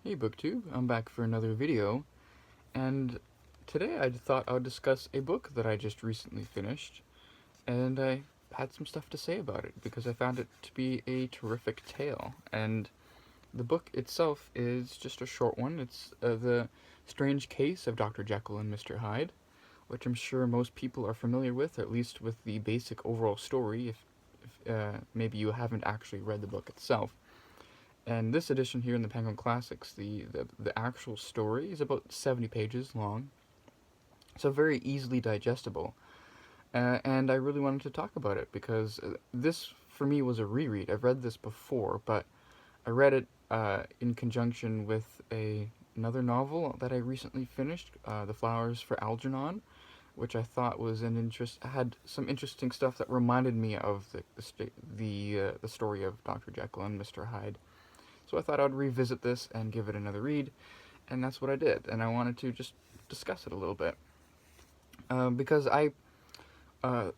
Hey BookTube, I'm back for another video, and today I thought I would discuss a book that I just recently finished, and I had some stuff to say about it because I found it to be a terrific tale. And the book itself is just a short one. It's The Strange Case of Dr. Jekyll and Mr. Hyde, which I'm sure most people are familiar with, or at least with the basic overall story, if maybe you haven't actually read the book itself. And this edition here in the Penguin Classics, the actual story is about 70 pages long, so very easily digestible. And I really wanted to talk about it because this, for me, was a reread. I've read this before, but I read it in conjunction with another novel that I recently finished, The Flowers for Algernon, which I thought was had some interesting stuff that reminded me of the story of Dr. Jekyll and Mr. Hyde. So I thought I'd revisit this and give it another read, and that's what I did. And I wanted to just discuss it a little bit because I uh,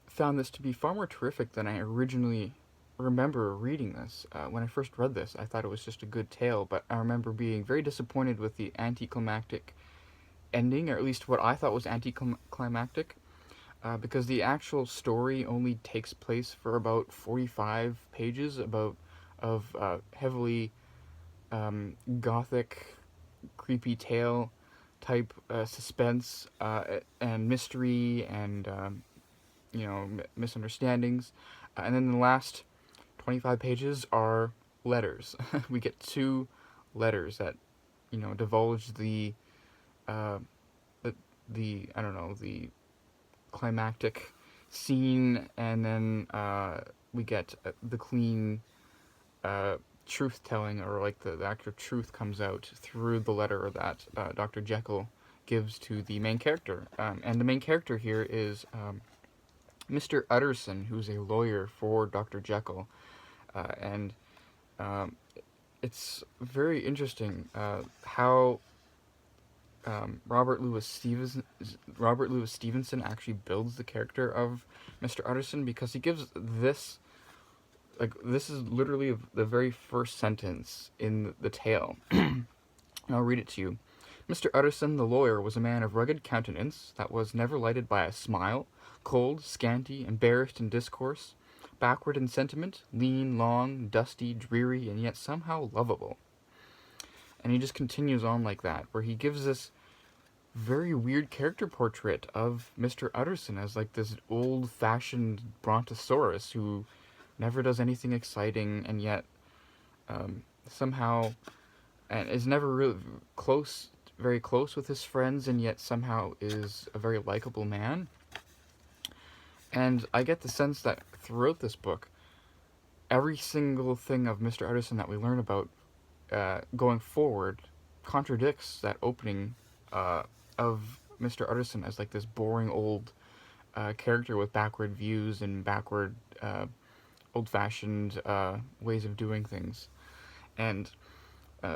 found this to be far more terrific than I originally remember reading this. When I first read this, I thought it was just a good tale, but I remember being very disappointed with the anticlimactic ending, or at least what I thought was anticlimactic, because the actual story only takes place for about 45 pages of heavily gothic, creepy tale type suspense and mystery and misunderstandings, and then the last 25 pages are letters. We get two letters that divulge uh, the I don't know, the climactic scene, and then we get the clean uh, truth telling, or like the actual truth comes out through the letter that Dr. Jekyll gives to the main character. And the main character here is Mr. Utterson, who's a lawyer for Dr. Jekyll. And um, it's very interesting how Robert Louis Stevenson actually builds the character of Mr. Utterson, because he gives this, like, this is literally the very first sentence in the tale. And I'll read it to you. Mr. Utterson, the lawyer, was a man of rugged countenance that was never lighted by a smile, cold, scanty, embarrassed in discourse, backward in sentiment, lean, long, dusty, dreary, and yet somehow lovable. And he just continues on like that, where he gives this very weird character portrait of Mr. Utterson as like this old-fashioned brontosaurus who never does anything exciting, and yet somehow, and is never really very close with his friends, and yet somehow is a very likable man. And I get the sense that throughout this book, every single thing of Mr. Utterson that we learn about going forward contradicts that opening of Mr. Utterson as like this boring old character with backward views and backward, old-fashioned ways of doing things. And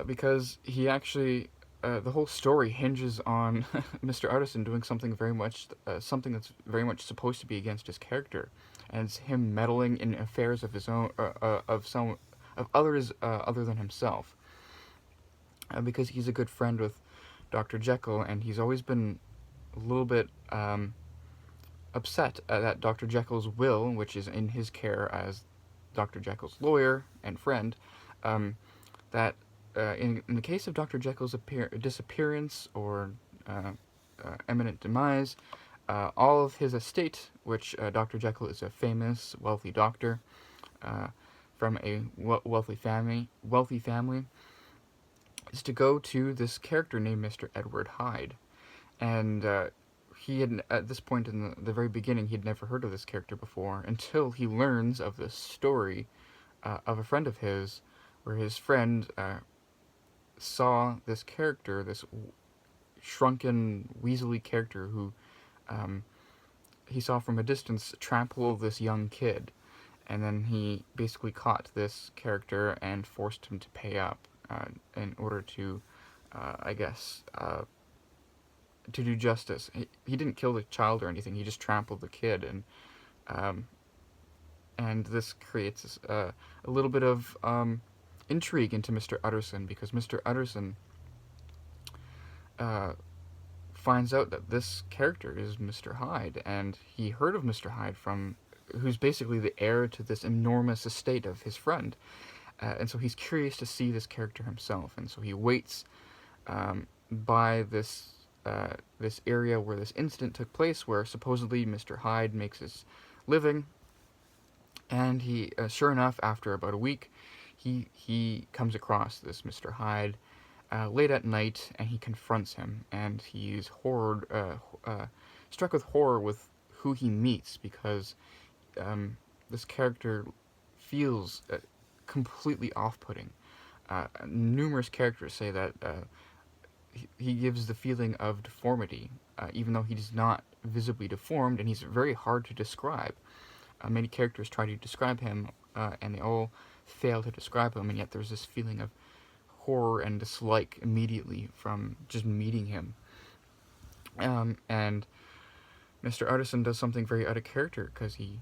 because he actually, the whole story hinges on Mr. Utterson doing something that's very much supposed to be against his character, and it's him meddling in affairs of his own, of others other than himself, because he's a good friend with Dr. Jekyll, and he's always been a little bit upset that Dr. Jekyll's will, which is in his care as Dr. Jekyll's lawyer and friend, that in the case of Dr. Jekyll's disappearance or imminent demise, all of his estate, which Dr. Jekyll is a famous, wealthy doctor from a wealthy family, is to go to this character named Mr. Edward Hyde. And he had, at this point in the very beginning, he had never heard of this character before until he learns of this story of a friend of his, where his friend saw this character, this shrunken, weaselly character who he saw from a distance trample this young kid. And then he basically caught this character and forced him to pay up in order to, I guess, to do justice. He didn't kill the child or anything. He just trampled the kid, and this creates a little bit of intrigue into Mr. Utterson, because Mr. Utterson uh, finds out that this character is Mr. Hyde, and he heard of Mr. Hyde from who's basically the heir to this enormous estate of his friend, and so he's curious to see this character himself, and so he waits by this area where this incident took place, where supposedly Mr. Hyde makes his living, and he, sure enough, after about a week, he comes across this Mr. Hyde late at night, and he confronts him, and he's struck with horror with who he meets, because this character feels completely off-putting. Numerous characters say that he gives the feeling of deformity, even though he's not visibly deformed, and he's very hard to describe. Many characters try to describe him, and they all fail to describe him, and yet there's this feeling of horror and dislike immediately from just meeting him. And Mr. Utterson does something very out of character, because he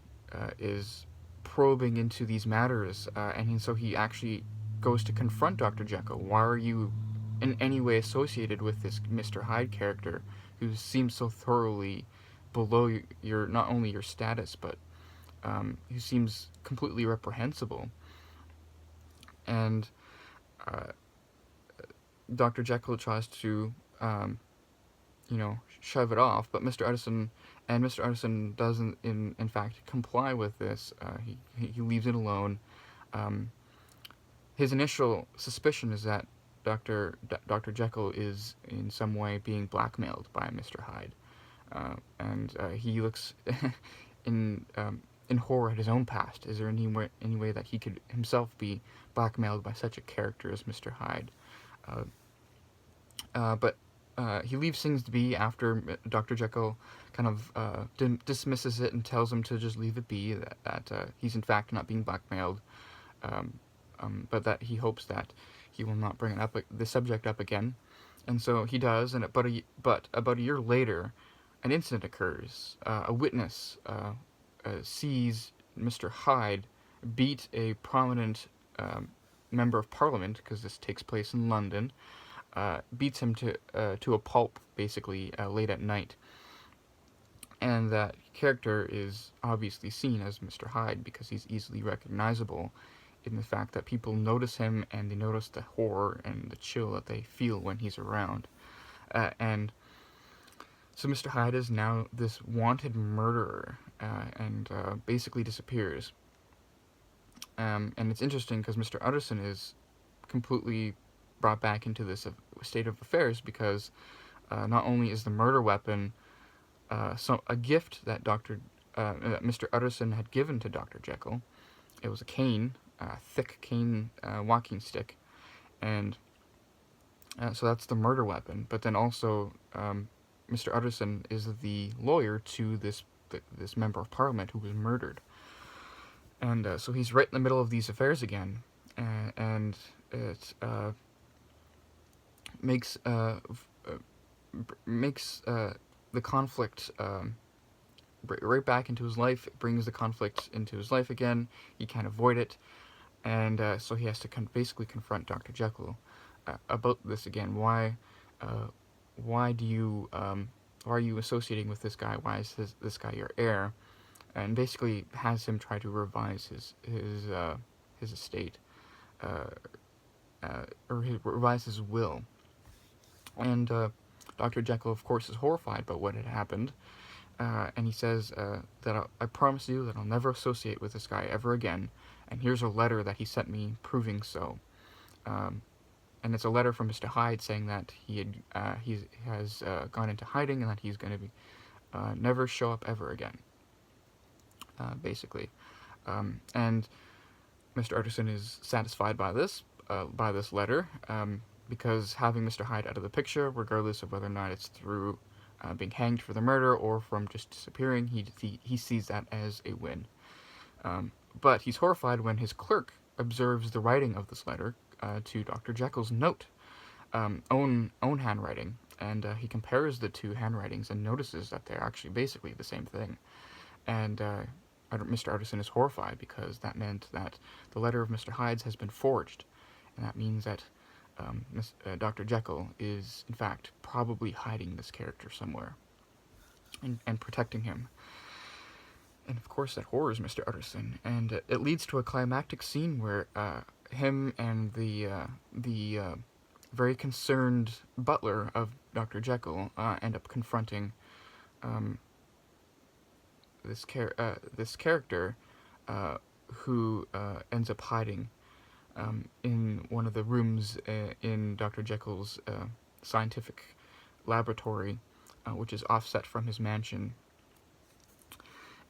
is probing into these matters, and so he actually goes to confront Dr. Jekyll. Why are you in any way associated with this Mr. Hyde character, who seems so thoroughly below your not only your status, but who seems completely reprehensible? And Dr. Jekyll tries to, shove it off, but Mr. Utterson doesn't, in fact, comply with this. He leaves it alone. His initial suspicion is that Dr. Jekyll is in some way being blackmailed by Mr. Hyde, and he looks in horror at his own past. Is there any way that he could himself be blackmailed by such a character as Mr. Hyde? But he leaves things to be after Dr. Jekyll kind of dismisses it and tells him to just leave it be, that he's in fact not being blackmailed, but that he hopes that he will not bring the subject up again. And so he does, but about a year later, an incident occurs. A witness sees Mr. Hyde beat a prominent member of Parliament, because this takes place in London, beats him to a pulp, basically, late at night. And that character is obviously seen as Mr. Hyde, because he's easily recognizable in the fact that people notice him, and they notice the horror and the chill that they feel when he's around. And so Mr. Hyde is now this wanted murderer, and basically disappears. And it's interesting, because Mr. Utterson is completely brought back into this state of affairs, because not only is the murder weapon a gift that Mr. Utterson had given to Dr. Jekyll. It was a cane, a thick cane walking stick, and so that's the murder weapon. But then also, Mr. Utterson is the lawyer to this member of Parliament who was murdered, and so he's right in the middle of these affairs again, and it makes the conflict right back into his life. It brings the conflict into his life again. He can't avoid it, and so he has to basically confront Dr. Jekyll about this again. Why are you associating with this guy? Why is this guy your heir? And basically has him try to revise his estate, or revise his will. And Dr. Jekyll, of course, is horrified by what had happened, and he says that I promise you that I'll never associate with this guy ever again, and here's a letter that he sent me proving so. And it's a letter from Mr. Hyde saying that he has gone into hiding, and that he's going to be never show up ever again, basically. And Mr. Utterson is satisfied by this letter, because having Mr. Hyde out of the picture, regardless of whether or not it's through being hanged for the murder or from just disappearing, he sees that as a win. But he's horrified when his clerk observes the writing of this letter to Dr. Jekyll's note, own handwriting, and he compares the two handwritings and notices that they're actually basically the same thing. And Mr. Utterson is horrified, because that meant that the letter of Mr. Hyde's has been forged, and that means that Dr. Jekyll is, in fact, probably hiding this character somewhere and protecting him. And of course, that horrors Mr. Utterson, and it leads to a climactic scene where him and the very concerned butler of Dr. Jekyll end up confronting this character who ends up hiding in one of the rooms in Dr. Jekyll's scientific laboratory, which is offset from his mansion.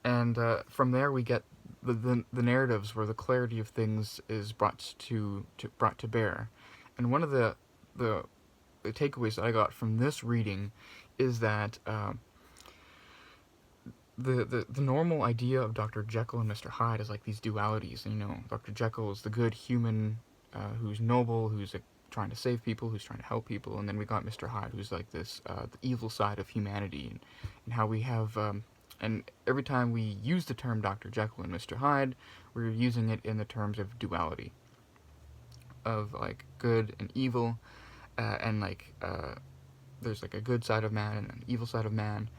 And from there we get the narratives where the clarity of things is brought to bear. And one of the takeaways that I got from this reading is that the normal idea of Dr. Jekyll and Mr. Hyde is like these dualities. And, Dr. Jekyll is the good human who's noble, who's trying to save people, who's trying to help people, and then we got Mr. Hyde, who's like this the evil side of humanity, and how we have and every time we use the term Dr. Jekyll and Mr. Hyde, we're using it in the terms of duality, of like good and evil, and like there's like a good side of man and an evil side of man,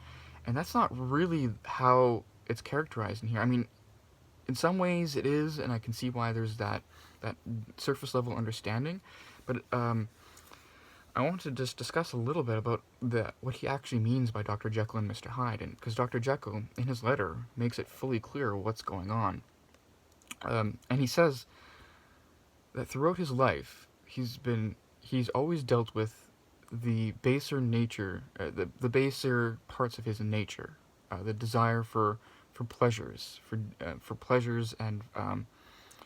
and that's not really how it's characterized in here. I mean, in some ways it is, and I can see why there's that surface level understanding, but I want to just discuss a little bit about what he actually means by Dr. Jekyll and Mr. Hyde, and because Dr. Jekyll, in his letter, makes it fully clear what's going on. And he says that throughout his life, he's always dealt with the baser nature, the baser parts of his nature, the desire for pleasures, for pleasures and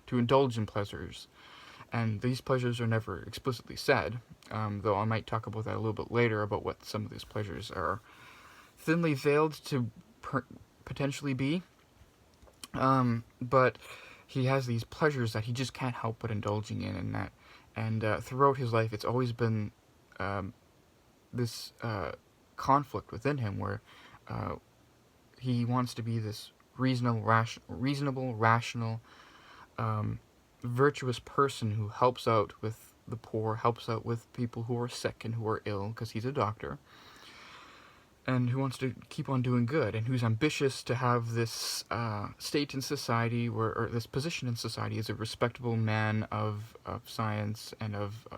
to indulge in pleasures. And these pleasures are never explicitly said, though I might talk about that a little bit later, about what some of these pleasures are thinly veiled to potentially be. But he has these pleasures that he just can't help but indulging in, and throughout his life, it's always been this conflict within him where he wants to be this reasonable, rational, virtuous person who helps out with the poor, helps out with people who are sick and who are ill, because he's a doctor, and who wants to keep on doing good, and who's ambitious to have this state in society, or this position in society as a respectable man of science and of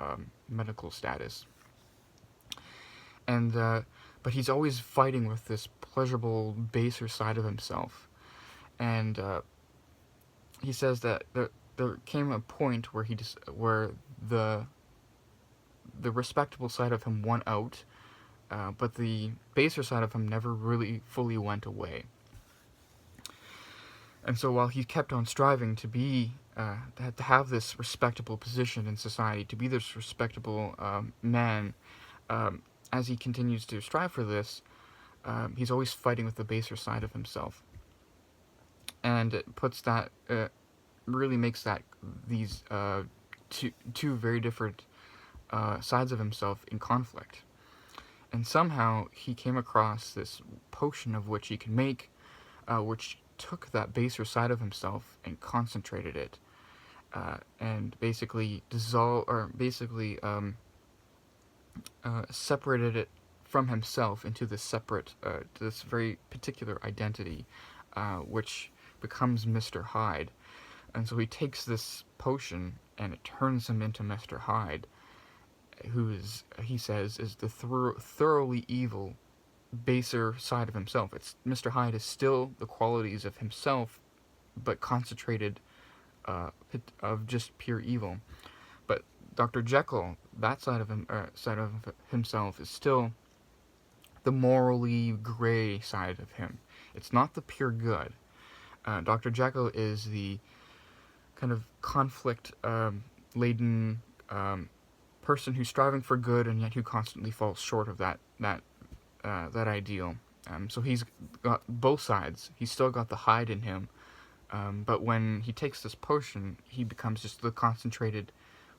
medical status. And but he's always fighting with this pleasurable, baser side of himself, and he says that there came a point where where the respectable side of him won out, but the baser side of him never really fully went away. And so while he kept on striving to be, to have this respectable position in society, to be this respectable man, as he continues to strive for this, he's always fighting with the baser side of himself. And it puts that, really makes that these two very different sides of himself in conflict. And somehow he came across this potion of which he can make, which took that baser side of himself and concentrated it, and basically separated it from himself into this separate, this very particular identity, which becomes Mr. Hyde. And so he takes this potion and it turns him into Mr. Hyde, who is, he says, is the thoroughly evil, baser side of himself. Mr. Hyde is still the qualities of himself, but concentrated of just pure evil. But Dr. Jekyll, that side of himself, is still the morally gray side of him. It's not the pure good. Dr. Jekyll is the kind of conflict-laden person who's striving for good and yet who constantly falls short of that ideal. So he's got both sides. He's still got the Hyde in him, but when he takes this potion, he becomes just the concentrated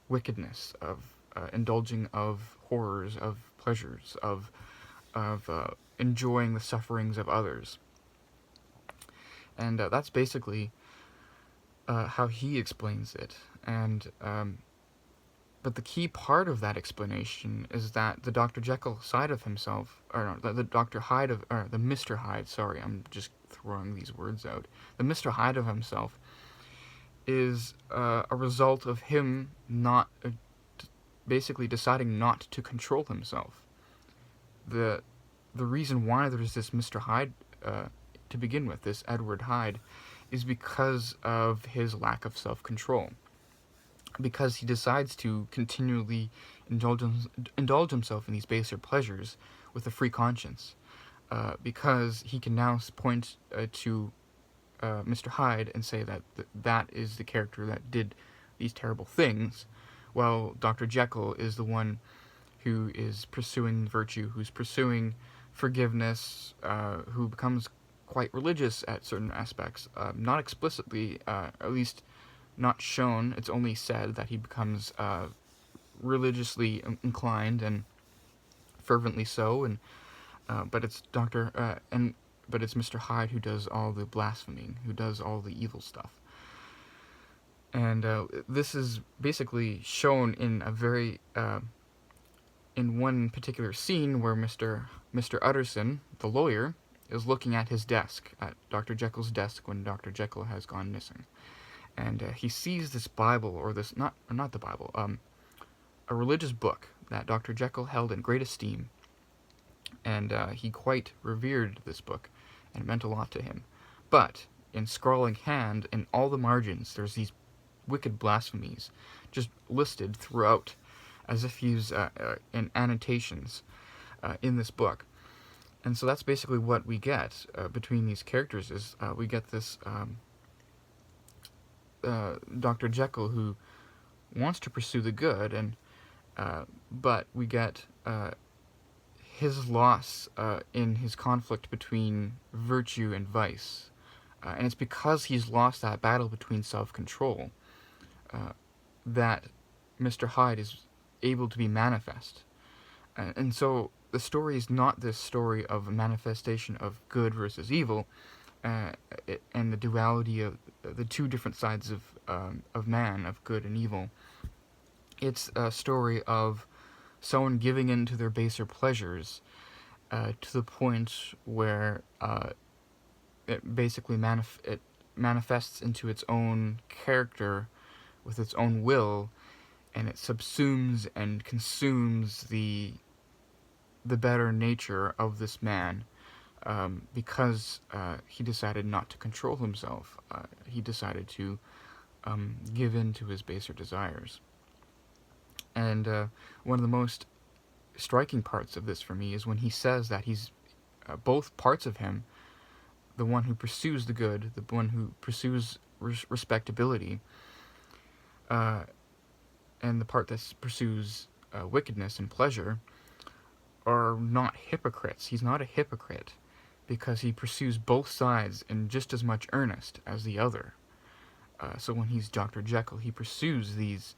wickedness of indulging of horrors, of pleasures, of enjoying the sufferings of others. And that's basically how he explains it. And But the key part of that explanation is that the Dr. Jekyll side of himself, or no, the Dr. Hyde of, or the Mr. Hyde, sorry, I'm just throwing these words out. The Mr. Hyde of himself is a result of him not, basically deciding not to control himself. The reason why there's this Mr. Hyde to begin with, this Edward Hyde, is because of his lack of self-control. Because he decides to continually indulge himself in these baser pleasures with a free conscience. Because he can now point to Mr. Hyde and say that that is the character that did these terrible things, while Dr. Jekyll is the one who is pursuing virtue, who's pursuing forgiveness, who becomes quite religious at certain aspects. Not explicitly, at least not shown. It's only said that he becomes religiously inclined and fervently so, and but it's Mr. Hyde who does all the blaspheming, who does all the evil stuff. And this is basically shown in a very in one particular scene where Mr. Utterson, the lawyer, is looking at his desk, at Dr. Jekyll's desk when Dr. Jekyll has gone missing. And he sees this Bible, or this, not the Bible, a religious book that Dr. Jekyll held in great esteem. And he quite revered this book, and it meant a lot to him. But in scrawling hand, in all the margins, there's these wicked blasphemies just listed throughout, as if he's in annotations in this book. And so that's basically what we get between these characters, is we get this Dr. Jekyll who wants to pursue the good, and but we get his loss in his conflict between virtue and vice. And it's because he's lost that battle between self-control that Mr. Hyde is able to be manifest. And so the story is not this story of a manifestation of good versus evil, and the duality of the two different sides of man, of good and evil. It's a story of someone giving in to their baser pleasures to the point where it basically manifests into its own character with its own will, and it subsumes and consumes the better nature of this man, because he decided not to control himself. He decided to give in to his baser desires. And one of the most striking parts of this for me is when he says that he's both parts of him, the one who pursues the good, the one who pursues respectability, and the part that pursues wickedness and pleasure, are not hypocrites. He's not a hypocrite because he pursues both sides in just as much earnest as the other. So when he's Dr. Jekyll, he pursues these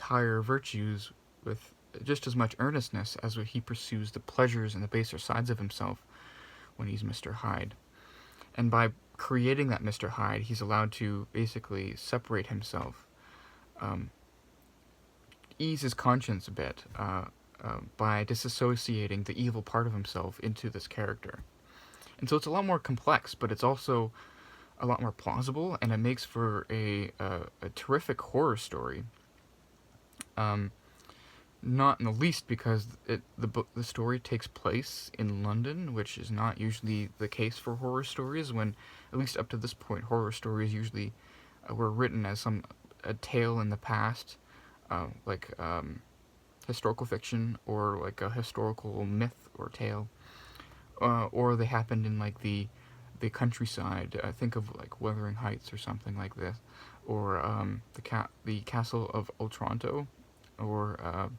higher virtues with just as much earnestness as he pursues the pleasures and the baser sides of himself when he's Mr. Hyde. And by creating that Mr. Hyde, he's allowed to basically separate himself, ease his conscience a bit by disassociating the evil part of himself into this character. And so it's a lot more complex, but it's also a lot more plausible, and it makes for a terrific horror story. Not in the least because the story takes place in London, which is not usually the case for horror stories. When, at least up to this point, horror stories usually were written as a tale in the past, like historical fiction, or like a historical myth or tale, or they happened in like the countryside. Think of like Wuthering Heights or something like this, or the Castle of Otranto, or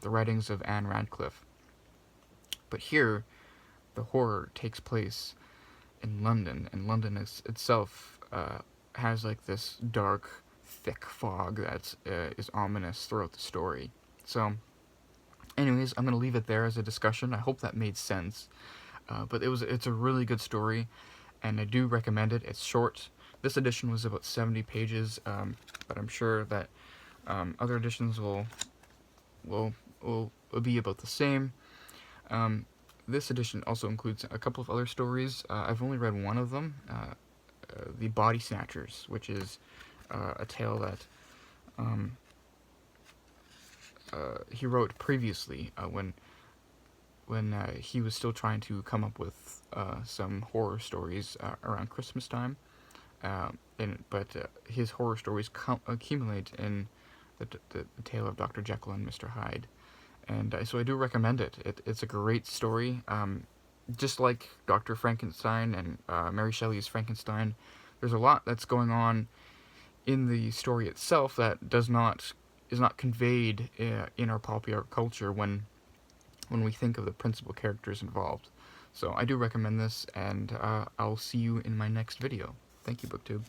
the writings of Anne Radcliffe. But here, the horror takes place in London, and London itself has like this dark, thick fog that is ominous throughout the story. So, anyways, I'm going to leave it there as a discussion. I hope that made sense. But it's a really good story, and I do recommend it. It's short, This edition was about 70 pages, but I'm sure that other editions will be about the same. This edition also includes a couple of other stories. I've only read one of them, The Body Snatchers, which is a tale that he wrote previously when he was still trying to come up with some horror stories around Christmas time. But his horror stories accumulate in the tale of Dr. Jekyll and Mr. Hyde. And so I do recommend it. It's a great story. Just like Dr. Frankenstein and Mary Shelley's Frankenstein, there's a lot that's going on in the story itself that is not conveyed in our popular culture when we think of the principal characters involved. So I do recommend this, and I'll see you in my next video. Thank you, BookTube.